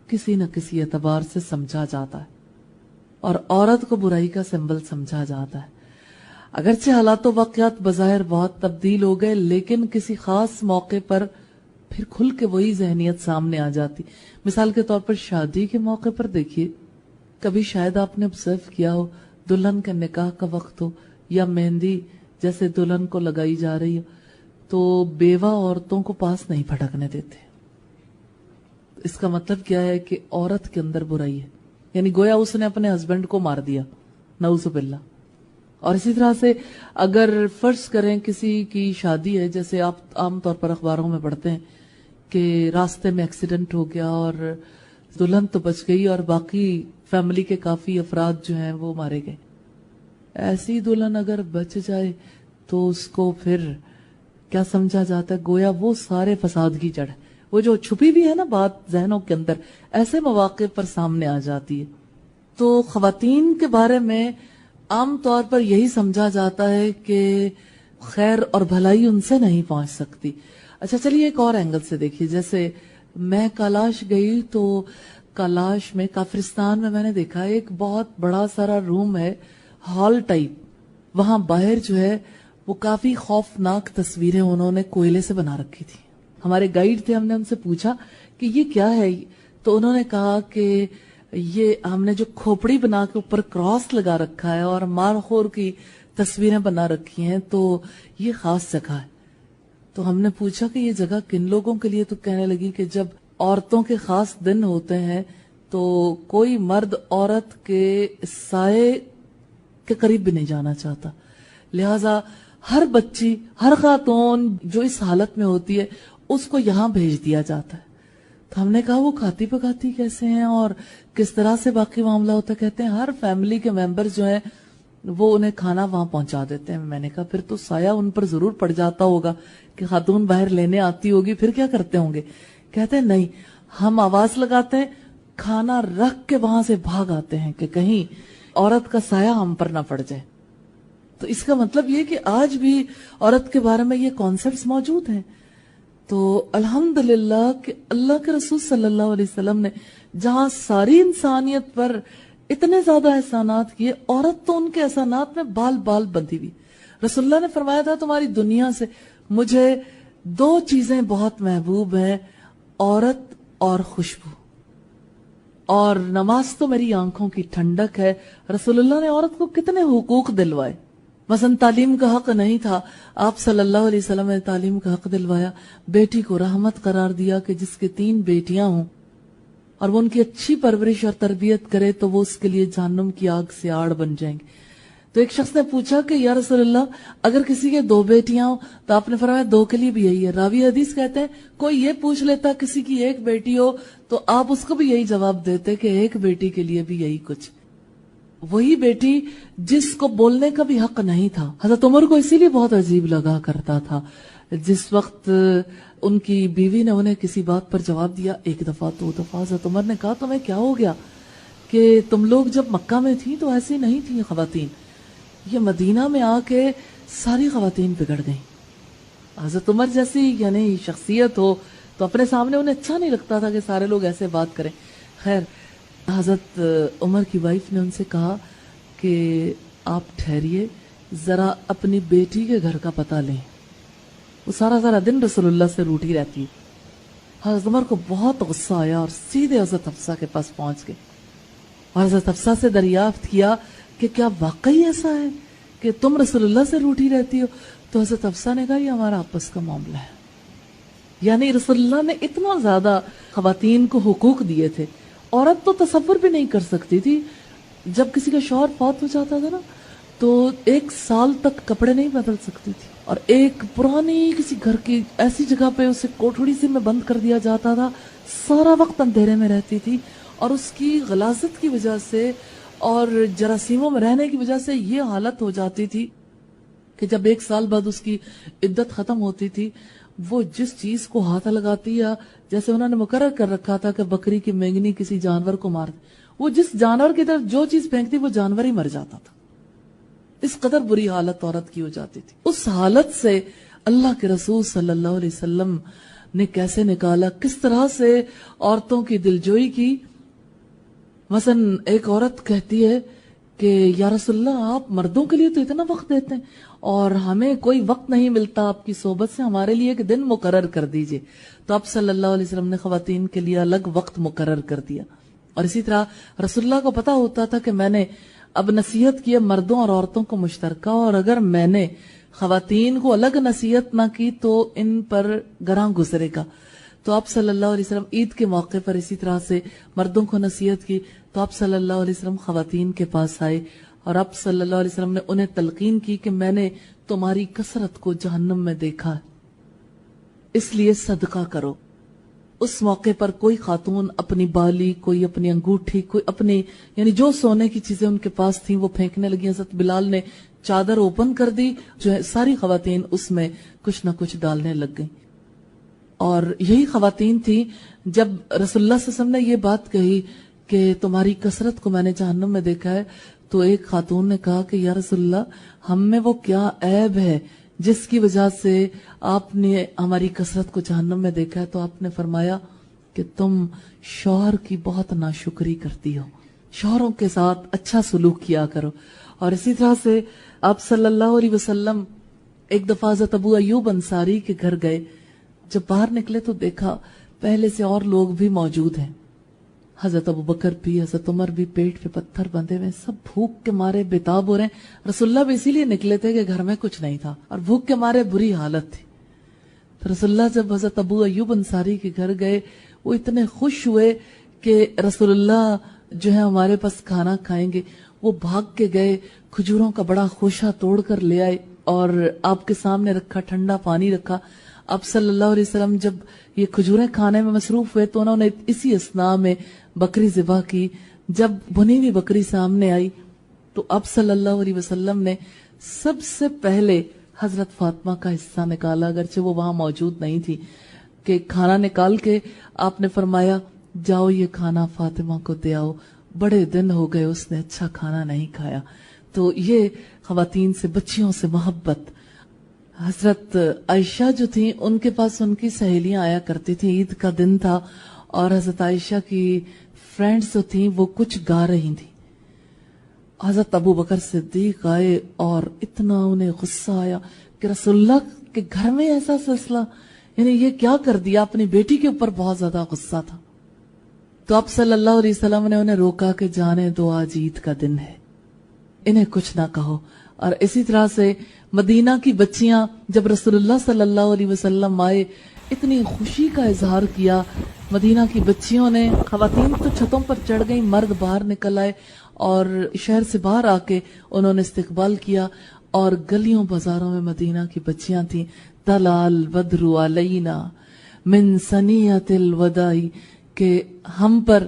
کسی نہ کسی اعتبار سے سمجھا جاتا ہے اور عورت کو برائی کا سمبل سمجھا جاتا ہے. اگرچہ حالات و واقعات بظاہر بہت تبدیل ہو گئے لیکن کسی خاص موقع پر پھر کھل کے وہی ذہنیت سامنے آ جاتی. مثال کے طور پر شادی کے موقع پر دیکھیے, کبھی شاید آپ نے آبزرو کیا ہو, دلہن کے نکاح کا وقت ہو یا مہندی جیسے دلہن کو لگائی جا رہی ہو تو بیوہ عورتوں کو پاس نہیں پھٹکنے دیتے. اس کا مطلب کیا ہے کہ عورت کے اندر برائی ہے, یعنی گویا اس نے اپنے ہسبینڈ کو مار دیا, نعوذ باللہ. اور اسی طرح سے اگر فرض کریں کسی کی شادی ہے, جیسے آپ عام طور پر اخباروں میں پڑھتے ہیں کہ راستے میں ایکسیڈنٹ ہو گیا اور دلہن تو بچ گئی اور باقی فیملی کے کافی افراد جو ہیں وہ مارے گئے. ایسی دلہن اگر بچ جائے تو اس کو پھر کیا سمجھا جاتا ہے؟ گویا وہ سارے فساد کی جڑ ہے. وہ جو چھپی بھی ہے نا بات ذہنوں کے اندر, ایسے مواقع پر سامنے آ جاتی ہے. تو خواتین کے بارے میں عام طور پر یہی سمجھا جاتا ہے کہ خیر اور بھلائی ان سے نہیں پہنچ سکتی. اچھا چلیے ایک اور اینگل سے دیکھیے. جیسے میں کالاش گئی تو کالاش میں کافرستان میں نے دیکھا ایک بہت بڑا سارا روم ہے, ہال ٹائپ. وہاں باہر جو ہے وہ کافی خوفناک تصویریں انہوں نے کوئلے سے بنا رکھی تھی. ہمارے گائیڈ تھے, ہم نے ان سے پوچھا کہ یہ کیا ہے, تو انہوں نے کہا کہ یہ ہم نے جو کھوپڑی بنا کے اوپر کراس لگا رکھا ہے اور مار خور کی تصویریں بنا رکھی ہیں, تو یہ خاص جگہ ہے. تو ہم نے پوچھا کہ یہ جگہ کن لوگوں کے لیے, تو کہنے لگی کہ جب عورتوں کے خاص دن ہوتے ہیں تو کوئی مرد عورت کے سائے کے قریب بھی نہیں جانا چاہتا, لہذا ہر بچی, ہر خاتون جو اس حالت میں ہوتی ہے اس کو یہاں بھیج دیا جاتا ہے. تو ہم نے کہا وہ کھاتی پکاتی کیسے ہیں اور کس طرح سے باقی معاملہ ہوتا ہے؟ کہتے ہیں ہر فیملی کے ممبر جو ہیں وہ انہیں کھانا وہاں پہنچا دیتے ہیں. میں نے کہا پھر تو سایہ ان پر ضرور پڑ جاتا ہوگا کہ خاتون باہر لینے آتی ہوگی, پھر کیا کرتے ہوں گے؟ کہتے ہیں نہیں, ہم آواز لگاتے ہیں, کھانا رکھ کے وہاں سے بھاگ آتے ہیں کہ کہیں عورت کا سایہ ہم پر نہ پڑ جائے. تو اس کا مطلب یہ کہ آج بھی عورت کے بارے میں یہ کانسیپٹس موجود ہیں. تو الحمدللہ کہ اللہ کے رسول صلی اللہ علیہ وسلم نے جہاں ساری انسانیت پر اتنے زیادہ احسانات کیے, عورت تو ان کے احسانات میں بال بال بندھی ہوئی. رسول اللہ نے فرمایا تھا تمہاری دنیا سے مجھے 2 چیزیں بہت محبوب ہیں, عورت اور خوشبو, اور نماز تو میری آنکھوں کی ٹھنڈک ہے. رسول اللہ نے عورت کو کتنے حقوق دلوائے. مثلا تعلیم کا حق نہیں تھا, آپ صلی اللہ علیہ وسلم نے تعلیم کا حق دلوایا. بیٹی کو رحمت قرار دیا کہ جس کے 3 بیٹیاں ہوں اور وہ ان کی اچھی پرورش اور تربیت کرے تو وہ اس کے لیے جہنم کی آگ سے آڑ بن جائیں گے. تو ایک شخص نے پوچھا کہ یا رسول اللہ اگر کسی کے 2 بیٹیاں ہوں, تو آپ نے فرمایا 2 کے لیے بھی یہی ہے. راوی حدیث کہتے ہیں کوئی یہ پوچھ لیتا کسی کی 1 بیٹی ہو تو آپ اس کو بھی یہی جواب دیتے کہ 1 بیٹی کے لیے بھی یہی کچھ. وہی بیٹی جس کو بولنے کا بھی حق نہیں تھا. حضرت عمر کو اسی لیے بہت عجیب لگا کرتا تھا جس وقت ان کی بیوی نے انہیں کسی بات پر جواب دیا 1 دفعہ 2 دفعہ. حضرت عمر نے کہا تمہیں کیا ہو گیا کہ تم لوگ جب مکہ میں تھی تو ایسی نہیں تھی خواتین, یہ مدینہ میں آ کے ساری خواتین بگڑ گئیں. حضرت عمر جیسی یعنی شخصیت ہو تو اپنے سامنے انہیں اچھا نہیں لگتا تھا کہ سارے لوگ ایسے بات کریں. خیر حضرت عمر کی وائف نے ان سے کہا کہ آپ ٹھہریے, ذرا اپنی بیٹی کے گھر کا پتہ لیں. وہ سارا دن رسول اللہ سے روٹھی رہتی. حضرت عمر کو بہت غصہ آیا اور سیدھے حضرت حفصہ کے پاس پہنچ گئے اور حضرت حفصہ سے دریافت کیا کہ کیا واقعی ایسا ہے کہ تم رسول اللہ سے روٹھی رہتی ہو؟ تو حضرت حفصہ نے کہا یہ ہمارا آپس کا معاملہ ہے. یعنی رسول اللہ نے اتنا زیادہ خواتین کو حقوق دیے تھے. عورت تو تصور بھی نہیں کر سکتی تھی, جب کسی کا شوہر فوت ہو جاتا تھا نا تو 1 سال تک کپڑے نہیں بدل سکتی تھی, اور ایک پرانی کسی گھر کی ایسی جگہ پہ اسے کوٹھڑی سے میں بند کر دیا جاتا تھا, سارا وقت اندھیرے میں رہتی تھی. اور اس کی غلاظت کی وجہ سے اور جراثیموں میں رہنے کی وجہ سے یہ حالت ہو جاتی تھی کہ جب 1 سال بعد اس کی عدت ختم ہوتی تھی وہ جس چیز کو ہاتھ لگاتی, یا جیسے انہوں نے مقرر کر رکھا تھا کہ بکری کی مینگنی کسی جانور کو مار دے, وہ جس جانور کی طرف جو چیز پھینکتی وہ جانور ہی مر جاتا تھا. اس قدر بری حالت عورت کی ہو جاتی تھی. اس حالت سے اللہ کے رسول صلی اللہ علیہ وسلم نے کیسے نکالا، کس طرح سے عورتوں کی دلجوئی کی. مثلا ایک عورت کہتی ہے کہ یا رسول اللہ آپ مردوں کے لیے تو اتنا وقت دیتے ہیں اور ہمیں کوئی وقت نہیں ملتا آپ کی صحبت سے، ہمارے لیے ایک دن مقرر کر دیجئے. تو آپ صلی اللہ علیہ وسلم نے خواتین کے لیے الگ وقت مقرر کر دیا. اور اسی طرح رسول اللہ کو پتا ہوتا تھا کہ میں نے اب نصیحت کی مردوں اور عورتوں کو مشترکہ، اور اگر میں نے خواتین کو الگ نصیحت نہ کی تو ان پر گراں گزرے گا. تو آپ صلی اللہ علیہ وسلم عید کے موقع پر اسی طرح سے مردوں کو نصیحت کی. تو آپ صلی اللہ علیہ وسلم خواتین کے پاس آئے اور آپ صلی اللہ علیہ وسلم نے انہیں تلقین کی کہ میں نے تمہاری کثرت کو جہنم میں دیکھا ہے، اس لیے صدقہ کرو. اس موقع پر کوئی خاتون اپنی بالی، کوئی اپنی انگوٹھی، کوئی اپنی یعنی جو سونے کی چیزیں ان کے پاس تھیں وہ پھینکنے لگی. حضرت بلال نے چادر اوپن کر دی، جو ہے ساری خواتین اس میں کچھ نہ کچھ ڈالنے لگ گئیں. اور یہی خواتین تھی جب رسول اللہ صلی اللہ علیہ وسلم نے یہ بات کہی کہ تمہاری کثرت کو میں نے جہنم میں دیکھا ہے، تو ایک خاتون نے کہا کہ یا رسول اللہ ہم میں وہ کیا عیب ہے جس کی وجہ سے آپ نے ہماری کثرت کو جہنم میں دیکھا ہے؟ تو آپ نے فرمایا کہ تم شوہر کی بہت ناشکری کرتی ہو، شوہروں کے ساتھ اچھا سلوک کیا کرو. اور اسی طرح سے آپ صلی اللہ علیہ وسلم ایک دفعہ حضرت ابو ایوب انصاری کے گھر گئے. جب باہر نکلے تو دیکھا پہلے سے اور لوگ بھی موجود ہیں، حضرت ابو بکر بھی، حضرت عمر بھی پیٹ پہ پتھر بندھے ہوئے، سب بھوک کے مارے بےتاب ہو رہے ہیں. رسول اللہ بھی اسی لیے نکلے تھے کہ گھر میں کچھ نہیں تھا اور بھوک کے مارے بری حالت تھی. تو رسول اللہ جب حضرت ابو ایوب انصاری کے گھر گئے وہ اتنے خوش ہوئے کہ رسول اللہ جو ہے ہمارے پاس کھانا کھائیں گے. وہ بھاگ کے گئے، کھجوروں کا بڑا خوشہ توڑ کر لے آئے اور آپ کے سامنے رکھا، ٹھنڈا پانی رکھا. آپ صلی اللہ علیہ وسلم جب یہ کھجوریں کھانے میں مصروف ہوئے تو انہوں نے اسی اثناء میں بکری ذبح کی. جب بھنی ہوئی بکری سامنے آئی تو آپ صلی اللہ علیہ وسلم نے سب سے پہلے حضرت فاطمہ کا حصہ نکالا، اگرچہ وہ وہاں موجود نہیں تھی، کہ کھانا نکال کے آپ نے فرمایا جاؤ یہ کھانا فاطمہ کو دے آؤ، بڑے دن ہو گئے اس نے اچھا کھانا نہیں کھایا. تو یہ خواتین سے، بچیوں سے محبت. حضرت عائشہ جو تھیں ان کے پاس ان کی سہیلیاں آیا کرتی تھیں، عید کا دن تھا اور حضرت عائشہ کی فرینڈز جو تھیں وہ کچھ گا رہی تھیں. حضرت ابو بکر صدیق آئے اور اتنا انہیں غصہ آیا کہ رسول اللہ کے گھر میں ایسا سلسلہ، یعنی یہ کیا کر دیا. اپنی بیٹی کے اوپر بہت زیادہ غصہ تھا. تو آپ صلی اللہ علیہ وسلم نے انہیں روکا کہ جانے دو، آج عید کا دن ہے، انہیں کچھ نہ کہو. اور اسی طرح سے مدینہ کی بچیاں جب رسول اللہ صلی اللہ علیہ وسلم آئے اتنی خوشی کا اظہار کیا. مدینہ کی بچیوں نے، خواتین تو چھتوں پر چڑھ گئیں، مرد باہر نکل آئے اور شہر سے باہر آ کے انہوں نے استقبال کیا. اور گلیوں بازاروں میں مدینہ کی بچیاں تھیں. طلع البدر علینا من ثنیۃ الوداع، کہ ہم پر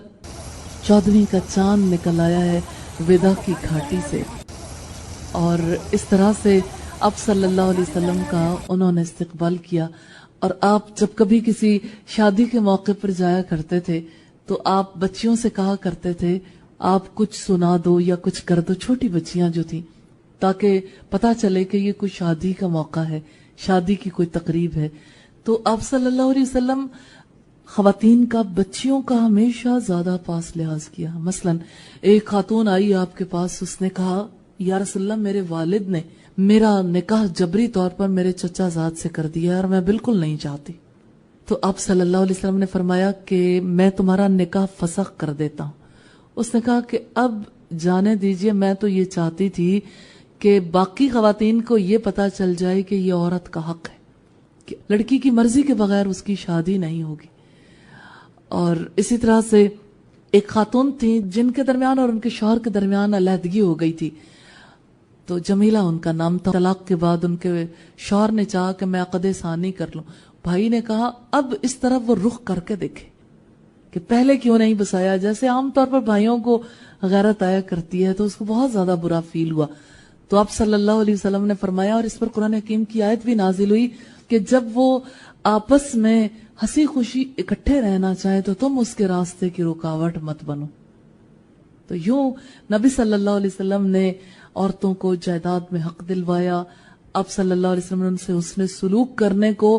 14ویں کا چاند نکل آیا ہے وداع کی گھاٹی سے. اور اس طرح سے آپ صلی اللہ علیہ وسلم کا انہوں نے استقبال کیا. اور آپ جب کبھی کسی شادی کے موقع پر جایا کرتے تھے تو آپ بچیوں سے کہا کرتے تھے آپ کچھ سنا دو یا کچھ کر دو، چھوٹی بچیاں جو تھیں، تاکہ پتا چلے کہ یہ کوئی شادی کا موقع ہے، شادی کی کوئی تقریب ہے. تو آپ صلی اللہ علیہ وسلم خواتین کا، بچیوں کا ہمیشہ زیادہ پاس لحاظ کیا. مثلا ایک خاتون آئی آپ کے پاس، اس نے کہا یا رسول اللہ میرے والد نے میرا نکاح جبری طور پر میرے چچا زاد سے کر دیا اور میں بالکل نہیں چاہتی. تو آپ صلی اللہ علیہ وسلم نے فرمایا کہ میں تمہارا نکاح فسخ کر دیتا ہوں. اس نے کہا کہ اب جانے دیجئے، میں تو یہ چاہتی تھی کہ باقی خواتین کو یہ پتا چل جائے کہ یہ عورت کا حق ہے، کہ لڑکی کی مرضی کے بغیر اس کی شادی نہیں ہوگی. اور اسی طرح سے ایک خاتون تھی جن کے درمیان اور ان کے شوہر کے درمیان علیحدگی ہو گئی تھی. تو جمیلہ ان کا نام تھا. طلاق کے بعد ان کے شوہر نے چاہا کہ میں عقد ثانی کر لوں. بھائی نے کہا اب اس طرف وہ رخ کر کے دیکھے کہ پہلے کیوں نہیں بسایا. جیسے عام طور پر بھائیوں کو غیرت آیا کرتی ہے تو اس کو بہت زیادہ برا فیل ہوا. تو آپ صلی اللہ علیہ وسلم نے فرمایا، اور اس پر قرآن حکیم کی آیت بھی نازل ہوئی کہ جب وہ آپس میں ہنسی خوشی اکٹھے رہنا چاہیں تو تم اس کے راستے کی رکاوٹ مت بنو. تو یوں نبی صلی اللہ علیہ وسلم نے عورتوں کو جائیداد میں حق دلوایا. آپ صلی اللہ علیہ وسلم نے ان سے حسن سلوک کرنے کو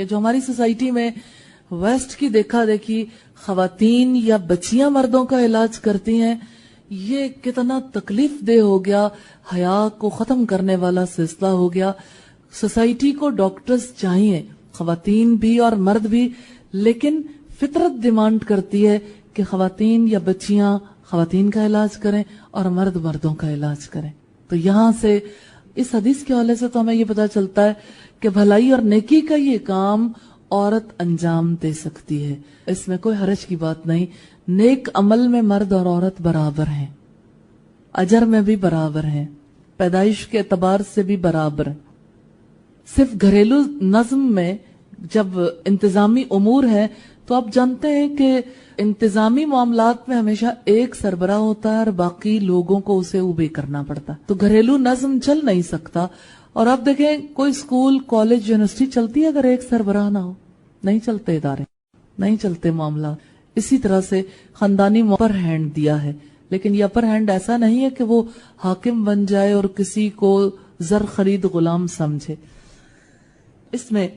یہ جو ہماری سوسائٹی میں ویسٹ کی دیکھا دیکھی خواتین یا بچیاں مردوں کا علاج کرتی ہیں، یہ کتنا تکلیف دہ ہو گیا، حیا کو ختم کرنے والا سلسلہ ہو گیا. سوسائٹی کو ڈاکٹرز چاہیے، خواتین بھی اور مرد بھی، لیکن فطرت ڈیمانڈ کرتی ہے کہ خواتین یا بچیاں خواتین کا علاج کریں اور مرد مردوں کا علاج کریں. تو یہاں سے اس حدیث کے حوالے سے تو ہمیں یہ پتا چلتا ہے کہ بھلائی اور نیکی کا یہ کام عورت انجام دے سکتی ہے، اس میں کوئی حرج کی بات نہیں. نیک عمل میں مرد اور عورت برابر ہیں، اجر میں بھی برابر ہیں، پیدائش کے اعتبار سے بھی برابر ہیں. صرف گھریلو نظم میں جب انتظامی امور ہیں تو آپ جانتے ہیں کہ انتظامی معاملات میں ہمیشہ ایک سربراہ ہوتا ہے اور باقی لوگوں کو اسے اوبے کرنا پڑتا ہے. تو گھریلو نظم چل نہیں سکتا. اور آپ دیکھیں کوئی اسکول، کالج، یونیورسٹی چلتی ہے اگر ایک سربراہ نہ ہو، نہیں چلتے ادارے، نہیں چلتے معاملات. اسی طرح سے خاندانی اپر ہینڈ دیا ہے، لیکن یہ اپر ہینڈ ایسا نہیں ہے کہ وہ حاکم بن جائے اور کسی کو زر خرید غلام سمجھے. اس میں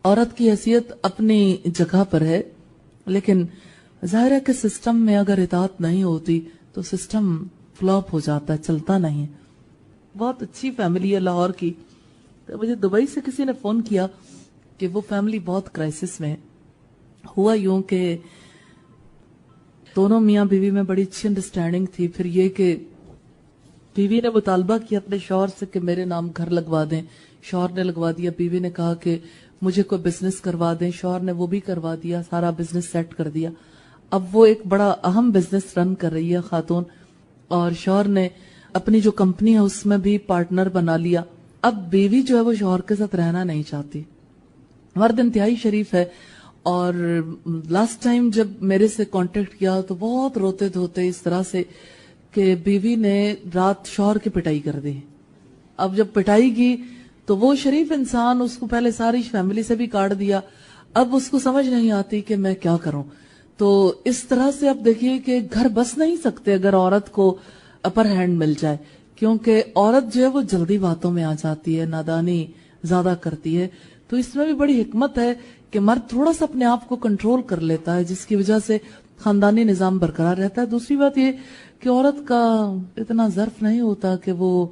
عورت کی حیثیت اپنی جگہ پر ہے، لیکن ظاہر ہے کہ سسٹم میں اگر اطاعت نہیں ہوتی تو سسٹم فلاپ ہو جاتا ہے، چلتا نہیں. بہت اچھی فیملی ہے لاہور کی. تو مجھے دبئی سے کسی نے فون کیا کہ وہ فیملی بہت کرائسس میں ہے. ہوا یوں کہ دونوں میاں بیوی میں بڑی اچھی انڈرسٹینڈنگ تھی. پھر یہ کہ بیوی نے مطالبہ کیا اپنے شوہر سے کہ میرے نام گھر لگوا دیں. شوہر نے لگوا دیا. بیوی نے کہا کہ مجھے کوئی بزنس کروا دیں. شوہر نے وہ بھی کروا دیا، سارا بزنس سیٹ کر دیا. اب وہ ایک بڑا اہم بزنس رن کر رہی ہے خاتون، اور شوہر نے اپنی جو کمپنی ہے اس میں بھی پارٹنر بنا لیا. اب بیوی جو ہے وہ شوہر کے ساتھ رہنا نہیں چاہتی. مرد انتہائی شریف ہے، اور لاسٹ ٹائم جب میرے سے کانٹیکٹ کیا تو بہت روتے دھوتے اس طرح سے کہ بیوی نے رات شوہر کی پٹائی کر دی. اب جب پٹائی کی تو وہ شریف انسان، اس کو پہلے ساری فیملی سے بھی کاٹ دیا. اب اس کو سمجھ نہیں آتی کہ میں کیا کروں. تو اس طرح سے اب دیکھیے کہ گھر بس نہیں سکتے اگر عورت کو اپر ہینڈ مل جائے، کیونکہ عورت جو ہے وہ جلدی باتوں میں آ جاتی ہے، نادانی زیادہ کرتی ہے. تو اس میں بھی بڑی حکمت ہے کہ مرد تھوڑا سا اپنے آپ کو کنٹرول کر لیتا ہے، جس کی وجہ سے خاندانی نظام برقرار رہتا ہے. دوسری بات یہ کہ عورت کا اتنا ظرف نہیں ہوتا کہ وہ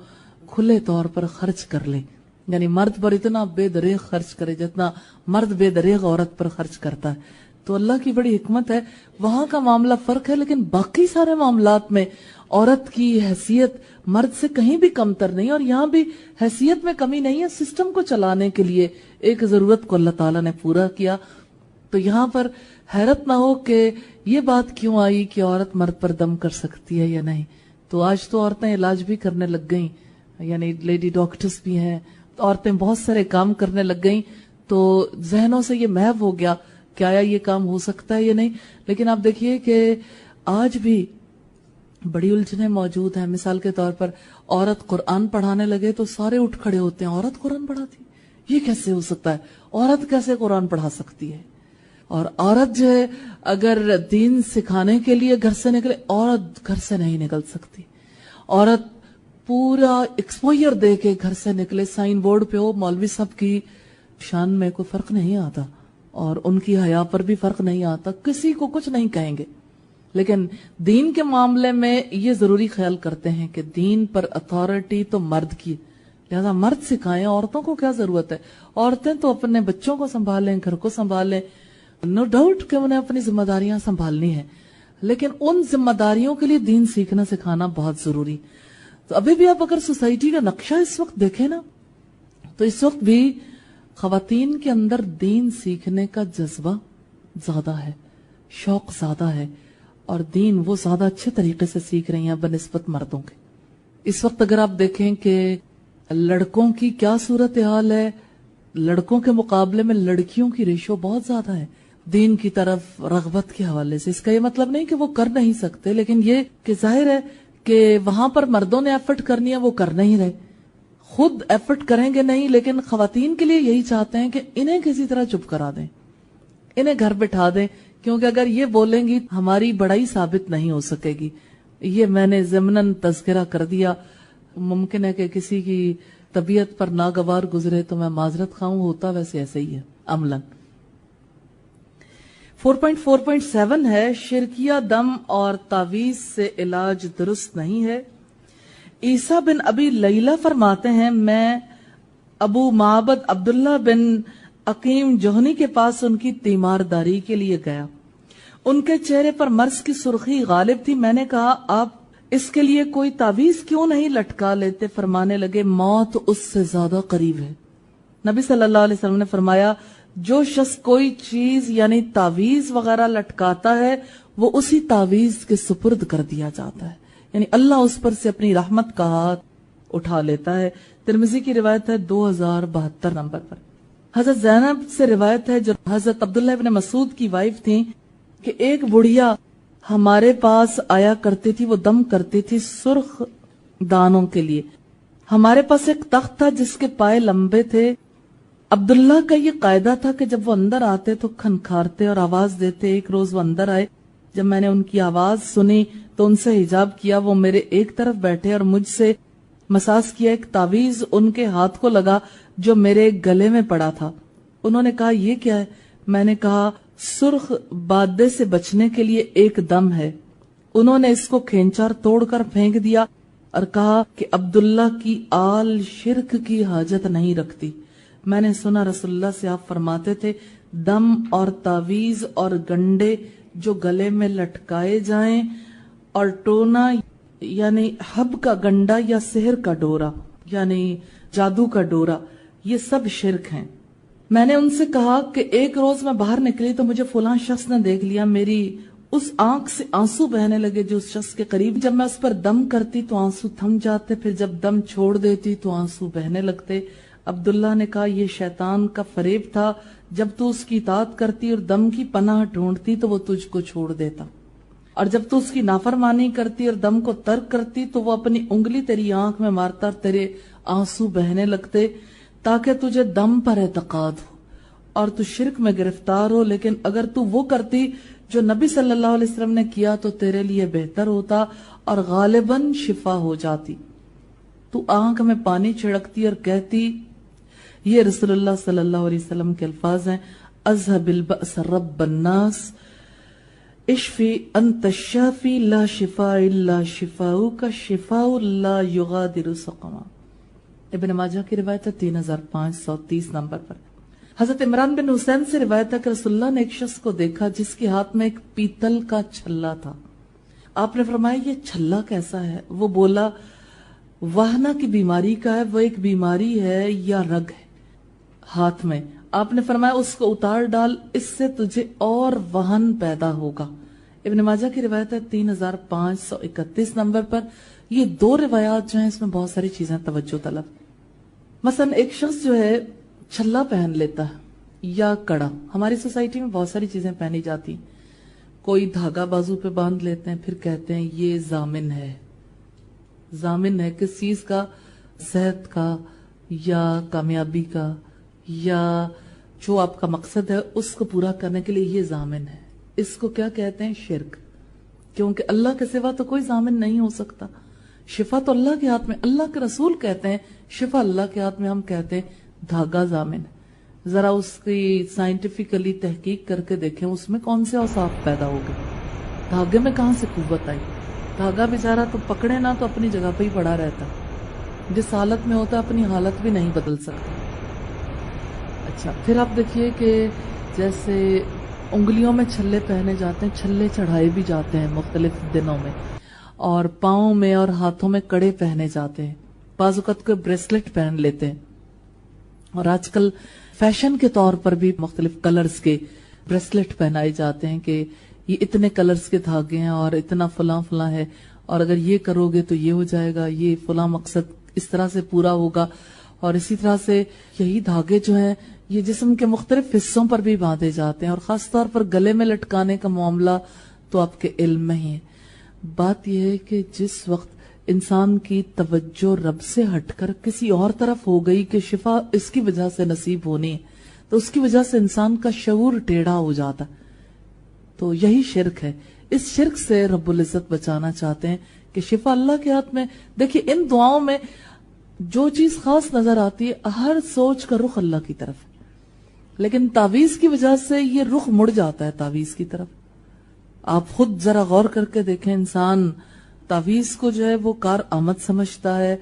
کھلے طور پر خرچ کر لے، یعنی مرد پر اتنا بے دریغ خرچ کرے جتنا مرد بے دریغ عورت پر خرچ کرتا ہے. تو اللہ کی بڑی حکمت ہے، وہاں کا معاملہ فرق ہے، لیکن باقی سارے معاملات میں عورت کی حیثیت مرد سے کہیں بھی کمتر نہیں، اور یہاں بھی حیثیت میں کمی نہیں ہے. سسٹم کو چلانے کے لیے ایک ضرورت کو اللہ تعالیٰ نے پورا کیا. تو یہاں پر حیرت نہ ہو کہ یہ بات کیوں آئی کہ عورت مرد پر دم کر سکتی ہے یا نہیں. تو آج تو عورتیں علاج بھی کرنے لگ گئیں، یعنی لیڈی ڈاکٹرز بھی ہیں، عورتیں بہت سارے کام کرنے لگ گئیں. تو ذہنوں سے یہ محو ہو گیا کہ آیا یہ کام ہو سکتا ہے یا نہیں. لیکن آپ دیکھیے کہ آج بھی بڑی الجھنیں موجود ہیں. مثال کے طور پر عورت قرآن پڑھانے لگے تو سارے اٹھ کھڑے ہوتے ہیں، عورت قرآن پڑھاتی، یہ کیسے ہو سکتا ہے؟ عورت کیسے قرآن پڑھا سکتی ہے؟ اور عورت جو ہے اگر دین سکھانے کے لیے گھر سے نکلے، عورت گھر سے نہیں نکل سکتی. عورت پورا ایکسپوئر دے کے گھر سے نکلے، سائن بورڈ پہ ہو مولوی صاحب کی شان میں کوئی فرق نہیں آتا، اور ان کی حیا پر بھی فرق نہیں آتا، کسی کو کچھ نہیں کہیں گے. لیکن دین کے معاملے میں یہ ضروری خیال کرتے ہیں کہ دین پر اتھارٹی تو مرد کی، لہذا مرد سکھائیں. عورتوں کو کیا ضرورت ہے؟ عورتیں تو اپنے بچوں کو سنبھالیں، گھر کو سنبھالیں. نو ڈاؤٹ کہ انہیں اپنی ذمہ داریاں سنبھالنی ہیں، لیکن ان ذمہ داریوں کے لیے دین سیکھنا سکھانا بہت ضروری. تو ابھی بھی آپ اگر سوسائٹی کا نقشہ اس وقت دیکھیں نا، تو اس وقت بھی خواتین کے اندر دین سیکھنے کا جذبہ زیادہ ہے، شوق زیادہ ہے، اور دین وہ زیادہ اچھے طریقے سے سیکھ رہی ہیں بنسبت مردوں کے. اس وقت اگر آپ دیکھیں کہ لڑکوں کی کیا صورتحال ہے، لڑکوں کے مقابلے میں لڑکیوں کی ریشو بہت زیادہ ہے دین کی طرف رغبت کے حوالے سے. اس کا یہ مطلب نہیں کہ وہ کر نہیں سکتے، لیکن یہ کہ ظاہر ہے کہ وہاں پر مردوں نے ایفرٹ کرنی ہے، وہ کر نہیں رہے، خود ایفرٹ کریں گے نہیں. لیکن خواتین کے لیے یہی چاہتے ہیں کہ انہیں کسی طرح چپ کرا دیں، انہیں گھر بٹھا دیں، کیونکہ اگر یہ بولیں گی ہماری بڑائی ثابت نہیں ہو سکے گی. یہ میں نے ضمناً تذکرہ کر دیا. ممکن ہے کہ کسی کی طبیعت پر ناگوار گزرے تو میں معذرت خواہوں، ہوتا ویسے ایسے ہی ہے. عملاً۔ 4.4.7 ہے شرکیہ دم اور تعویذ سے علاج درست نہیں ہے۔ عیسیٰ بن ابی لیلہ فرماتے ہیں میں ابو معبد عبداللہ بن عقیم جوہنی کے پاس ان کی تیمارداری کے لیے گیا۔ ان کے چہرے پر مرض کی سرخی غالب تھی۔ میں نے کہا آپ اس کے لیے کوئی تعویذ کیوں نہیں لٹکا لیتے؟ فرمانے لگے موت اس سے زیادہ قریب ہے۔ نبی صلی اللہ علیہ وسلم نے فرمایا جو شخص کوئی چیز یعنی تعویذ وغیرہ لٹکاتا ہے وہ اسی تعویذ کے سپرد کر دیا جاتا ہے، یعنی اللہ اس پر سے اپنی رحمت کا ہاتھ اٹھا لیتا ہے۔ ترمذی کی روایت ہے 2072 نمبر پر۔ حضرت زینب سے روایت ہے جو حضرت عبداللہ ابن مسعود کی وائف تھیں کہ ایک بڑھیا ہمارے پاس آیا کرتی تھی، وہ دم کرتی تھی سرخ دانوں کے لیے۔ ہمارے پاس ایک تخت تھا جس کے پائے لمبے تھے۔ عبداللہ کا یہ قاعدہ تھا کہ جب وہ اندر آتے تو کھنکھارتے اور آواز دیتے۔ ایک روز وہ اندر آئے، جب میں نے ان کی آواز سنی تو ان سے حجاب کیا، وہ میرے ایک طرف بیٹھے اور مجھ سے مساس کیا۔ ایک تعویذ ان کے ہاتھ کو لگا جو میرے گلے میں پڑا تھا۔ انہوں نے کہا یہ کیا ہے؟ میں نے کہا سرخ بادے سے بچنے کے لیے ایک دم ہے۔ انہوں نے اس کو کھینچا اور توڑ کر پھینک دیا اور کہا کہ عبداللہ کی آل شرک کی حاجت نہیں رکھتی۔ میں نے سنا رسول اللہ سے آپ فرماتے تھے دم اور تعویذ اور گنڈے جو گلے میں لٹکائے جائیں اور ٹونا یعنی حب کا گنڈا یا سحر کا ڈورا یعنی جادو کا ڈورا، یہ سب شرک ہیں۔ میں نے ان سے کہا کہ ایک روز میں باہر نکلی تو مجھے فلاں شخص نے دیکھ لیا، میری اس آنکھ سے آنسو بہنے لگے جو اس شخص کے قریب، جب میں اس پر دم کرتی تو آنسو تھم جاتے، پھر جب دم چھوڑ دیتی تو آنسو بہنے لگتے۔ عبداللہ نے کہا یہ شیطان کا فریب تھا، جب تو اس کی اطاعت کرتی اور دم کی پناہ ڈھونڈتی تو وہ تجھ کو چھوڑ دیتا، اور جب تو اس کی نافرمانی کرتی اور دم کو ترک کرتی تو وہ اپنی انگلی تیری آنکھ میں مارتا اور تیرے آنسو بہنے لگتے تاکہ تجھے دم پر اعتقاد ہو اور تو شرک میں گرفتار ہو۔ لیکن اگر تو وہ کرتی جو نبی صلی اللہ علیہ وسلم نے کیا تو تیرے لیے بہتر ہوتا اور غالباً شفا ہو جاتی۔ تو آنکھ میں پانی چھڑکتی اور کہتی، یہ رسول اللہ صلی اللہ علیہ وسلم کے الفاظ ہیں، اذهب البأس رب الناس اشفی انت الشافی لا شفاء الا شفاؤک شفاء لا یغادر سقما۔ ابن ماجہ کی روایت ہے 3530 نمبر پر۔ حضرت عمران بن حسین سے روایت ہے کہ رسول اللہ نے ایک شخص کو دیکھا جس کے ہاتھ میں ایک پیتل کا چھلا تھا۔ آپ نے فرمایا یہ چھلا کیسا ہے؟ وہ بولا واہنا کی بیماری کا ہے، وہ ایک بیماری ہے یا رگ ہے ہاتھ میں۔ آپ نے فرمایا اس کو اتار ڈال، اس سے تجھے اور وہن پیدا ہوگا۔ ابن ماجہ کی روایت ہے 3531 نمبر پر۔ یہ دو روایات جو ہیں اس میں بہت ساری چیزیں توجہ طلب۔ مثلا ایک شخص جو ہے چھلا پہن لیتا ہے یا کڑا، ہماری سوسائٹی میں بہت ساری چیزیں پہنی جاتی، کوئی دھاگا بازو پہ باندھ لیتے ہیں پھر کہتے ہیں یہ ضامن ہے۔ ضامن ہے کس چیز کا؟ صحت کا یا کامیابی کا یا جو آپ کا مقصد ہے اس کو پورا کرنے کے لیے یہ ضامن ہے۔ اس کو کیا کہتے ہیں؟ شرک، کیونکہ اللہ کے سوا تو کوئی ضامن نہیں ہو سکتا۔ شفا تو اللہ کے ہاتھ میں، اللہ کے رسول کہتے ہیں شفا اللہ کے ہاتھ میں، ہم کہتے ہیں دھاگا ضامن ہے۔ ذرا اس کی سائنٹیفکلی تحقیق کر کے دیکھیں اس میں کون سے اوصاف پیدا ہو گئے، دھاگے میں کہاں سے قوت آئی؟ دھاگا بیچارہ تو پکڑے نہ تو اپنی جگہ پہ ہی پڑا رہتا، جس حالت میں ہوتا اپنی حالت بھی نہیں بدل سکتا۔ اچھا پھر آپ دیکھیے کہ جیسے انگلیوں میں چھلے پہنے جاتے ہیں، چھلے چڑھائے بھی جاتے ہیں مختلف دنوں میں، اور پاؤں میں اور ہاتھوں میں کڑے پہنے جاتے ہیں، بعض اوقات کوئی بریسلٹ پہن لیتے ہیں، اور آج کل فیشن کے طور پر بھی مختلف کلرز کے بریسلٹ پہنائے جاتے ہیں کہ یہ اتنے کلرز کے دھاگے ہیں اور اتنا فلاں فلاں ہے، اور اگر یہ کرو گے تو یہ ہو جائے گا، یہ فلاں مقصد اس طرح سے پورا ہوگا۔ اور اسی طرح سے یہی دھاگے جو ہیں یہ جسم کے مختلف حصوں پر بھی باندھے جاتے ہیں، اور خاص طور پر گلے میں لٹکانے کا معاملہ تو آپ کے علم میں ہی ہے۔ بات یہ ہے کہ جس وقت انسان کی توجہ رب سے ہٹ کر کسی اور طرف ہو گئی کہ شفا اس کی وجہ سے نصیب ہونی ہے، تو اس کی وجہ سے انسان کا شعور ٹیڑھا ہو جاتا، تو یہی شرک ہے۔ اس شرک سے رب العزت بچانا چاہتے ہیں کہ شفا اللہ کے ہاتھ میں۔ دیکھیے ان دعاؤں میں جو چیز خاص نظر آتی ہے، ہر سوچ کا رخ اللہ کی طرف ہے۔ لیکن تعویذ کی وجہ سے یہ رخ مڑ جاتا ہے تعویذ کی طرف. آپ خود ذرا غور کر کے دیکھیں, انسان تعویذ کو جو ہے وہ کار آمد سمجھتا ہے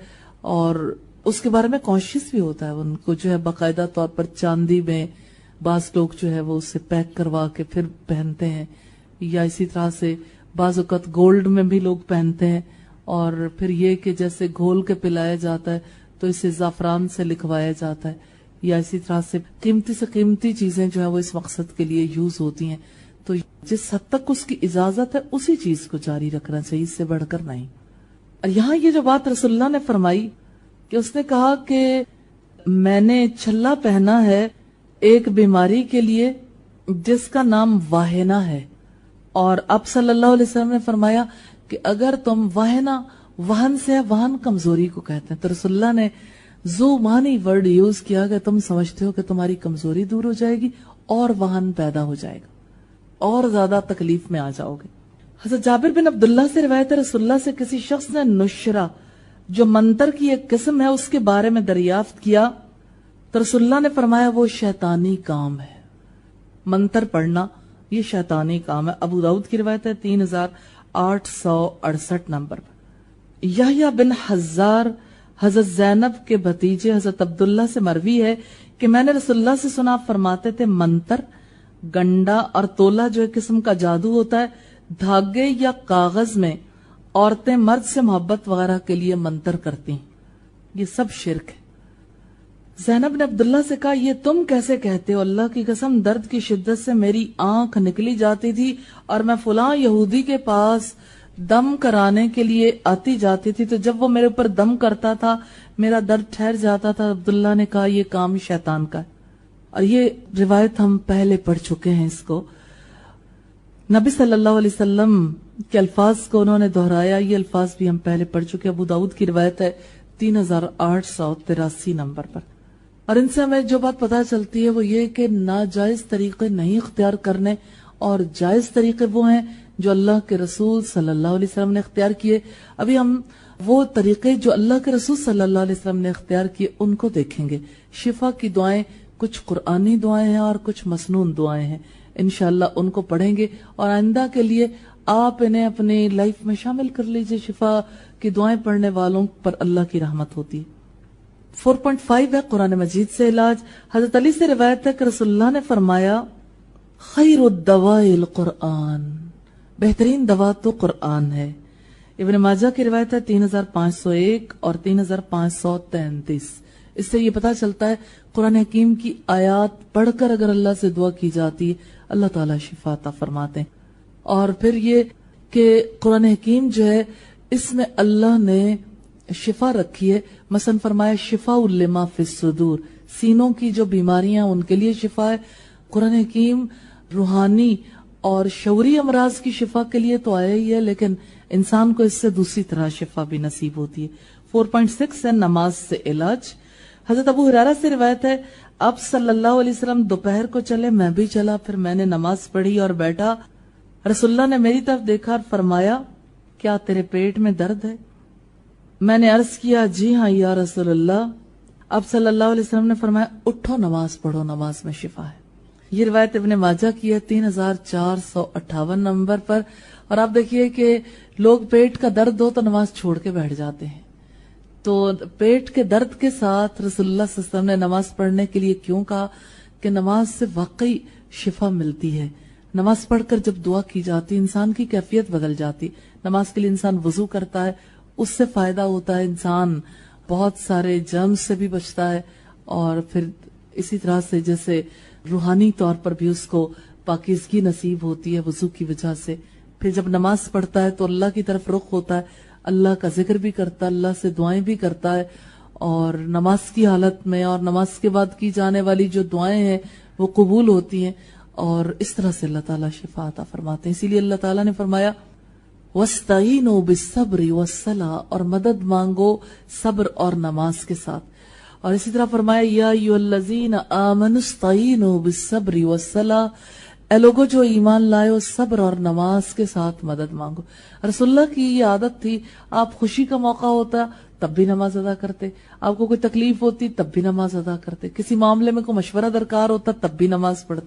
اور اس کے بارے میں کانشیس بھی ہوتا ہے. ان کو جو ہے باقاعدہ طور پر چاندی میں بعض لوگ جو ہے وہ اسے پیک کروا کے پھر پہنتے ہیں, یا اسی طرح سے بعض اوقات گولڈ میں بھی لوگ پہنتے ہیں, اور پھر یہ کہ جیسے گھول کے پلایا جاتا ہے تو اسے زعفران سے لکھوایا جاتا ہے, یا اسی طرح سے قیمتی سے قیمتی چیزیں جو ہے وہ اس مقصد کے لیے یوز ہوتی ہیں. تو جس حد تک اس کی اجازت ہے اسی چیز کو جاری رکھنا چاہیے, اس سے بڑھ کر نہیں. اور یہاں یہ جو بات رسول اللہ نے فرمائی کہ اس نے کہا کہ میں نے چھلا پہنا ہے ایک بیماری کے لیے جس کا نام واہنا ہے, اور اب صلی اللہ علیہ وسلم نے فرمایا کہ اگر تم واہنا, وہن سے وہن کمزوری کو کہتے ہیں, تو رسول اللہ نے زو مانی ورڈ یوز کیا کہ تم سمجھتے ہو کہ تمہاری کمزوری دور ہو جائے گی اور وہن پیدا ہو جائے گا اور زیادہ تکلیف میں آ جاؤ گے. حضرت جابر بن عبداللہ سے روایت ہے رسول اللہ سے کسی شخص نے نشرہ جو منتر کی ایک قسم ہے اس کے بارے میں دریافت کیا تو رسول اللہ نے فرمایا وہ شیطانی کام ہے. منتر پڑھنا یہ شیطانی کام ہے. ابو داؤد کی روایت ہے 3868 نمبر پر. یحییٰ بن حزار حضرت زینب کے بھتیجے حضرت عبداللہ سے مروی ہے کہ میں نے رسول اللہ سے سنا فرماتے تھے منتر, گنڈا اور تولا جو ایک قسم کا جادو ہوتا ہے, دھاگے یا کاغذ میں عورتیں مرد سے محبت وغیرہ کے لیے منتر کرتی ہیں, یہ سب شرک ہے. زینب نے عبداللہ سے کہا یہ تم کیسے کہتے ہو؟ اللہ کی قسم درد کی شدت سے میری آنکھ نکلی جاتی تھی اور میں فلاں یہودی کے پاس دم کرانے کے لیے آتی جاتی تھی, تو جب وہ میرے اوپر دم کرتا تھا میرا درد ٹھہر جاتا تھا. عبداللہ نے کہا یہ کام شیطان کا ہے, اور یہ روایت ہم پہلے پڑھ چکے ہیں. اس کو نبی صلی اللہ علیہ وسلم کے الفاظ کو انہوں نے دہرایا, یہ الفاظ بھی ہم پہلے پڑھ چکے. ابو داؤد کی روایت ہے 3883 نمبر پر. اور ان سے ہمیں جو بات پتہ چلتی ہے وہ یہ کہ ناجائز طریقے نہیں اختیار کرنے, اور جائز طریقے وہ ہیں جو اللہ کے رسول صلی اللہ علیہ وسلم نے اختیار کیے. ابھی ہم وہ طریقے جو اللہ کے رسول صلی اللہ علیہ وسلم نے اختیار کیے ان کو دیکھیں گے. شفا کی دعائیں کچھ قرآنی دعائیں ہیں اور کچھ مسنون دعائیں ہیں, انشاءاللہ ان کو پڑھیں گے, اور آئندہ کے لیے آپ انہیں اپنی لائف میں شامل کر لیجئے. شفا کی دعائیں پڑھنے والوں پر اللہ کی رحمت ہوتی ہے. 4.5 ہے قرآن مجید سے علاج. حضرت علی سے روایت ہے کہ رسول اللہ نے فرمایا خیر الدواء القرآن, بہترین دوا تو قرآن ہے. ابن ماجہ کی روایت ہے 3501 اور 3533. اس سے یہ پتا چلتا ہے قرآن حکیم کی آیات پڑھ کر اگر اللہ سے دعا کی جاتی ہے اللہ تعالیٰ شفا عطا فرماتے ہیں. اور پھر یہ کہ قرآن حکیم جو ہے اس میں اللہ نے شفا رکھی ہے. مثلا فرمایا شفاء لما فی الصدور, سینوں کی جو بیماریاں ان کے لیے شفا ہے. قرآن حکیم روحانی اور شعوری امراض کی شفا کے لیے تو آیا ہی ہے, لیکن انسان کو اس سے دوسری طرح شفا بھی نصیب ہوتی ہے. 4.6 ہے نماز سے علاج. حضرت ابو ہریرہ سے روایت ہے اب صلی اللہ علیہ وسلم دوپہر کو چلے, میں بھی چلا, پھر میں نے نماز پڑھی اور بیٹھا. رسول اللہ نے میری طرف دیکھا اور فرمایا کیا تیرے پیٹ میں درد ہے؟ میں نے عرض کیا جی ہاں یا رسول اللہ. اب صلی اللہ علیہ وسلم نے فرمایا اٹھو نماز پڑھو, نماز میں شفا ہے. یہ روایت ابن ماجہ کی ہے 3458 نمبر پر. اور آپ دیکھیے کہ لوگ پیٹ کا درد ہو تو نماز چھوڑ کے بیٹھ جاتے ہیں. تو پیٹ کے درد کے ساتھ رسول اللہ صلی اللہ علیہ وسلم نے نماز پڑھنے کے لیے کیوں کہا کہ نماز سے واقعی شفا ملتی ہے. نماز پڑھ کر جب دعا کی جاتی انسان کی کیفیت بدل جاتی. نماز کے لیے انسان وضو کرتا ہے, اس سے فائدہ ہوتا ہے, انسان بہت سارے جرم سے بھی بچتا ہے, اور پھر اسی طرح سے جیسے روحانی طور پر بھی اس کو پاکیزگی نصیب ہوتی ہے وضو کی وجہ سے. پھر جب نماز پڑھتا ہے تو اللہ کی طرف رخ ہوتا ہے, اللہ کا ذکر بھی کرتا ہے, اللہ سے دعائیں بھی کرتا ہے, اور نماز کی حالت میں اور نماز کے بعد کی جانے والی جو دعائیں ہیں وہ قبول ہوتی ہیں, اور اس طرح سے اللہ تعالیٰ شفا عطا فرماتے ہیں. اسی لیے اللہ تعالیٰ نے فرمایا وَاسْتَعِينُوا بِالصَّبْرِ وَالصَّلَاةِ, اور مدد مانگو صبر اور نماز کے ساتھ. اور اسی طرح فرمایا یا ایھا الذین آمنوا استعینوا بالصبر والصلاۃ, اے لوگو جو ایمان لائے ہو صبر اور نماز کے ساتھ مدد مانگو. رسول اللہ کی یہ عادت تھی, آپ خوشی کا موقع ہوتا تب بھی نماز ادا کرتے، آپ کو کوئی تکلیف ہوتی تب بھی نماز ادا کرتے، کسی معاملے میں کوئی مشورہ درکار ہوتا تب بھی نماز پڑھتے.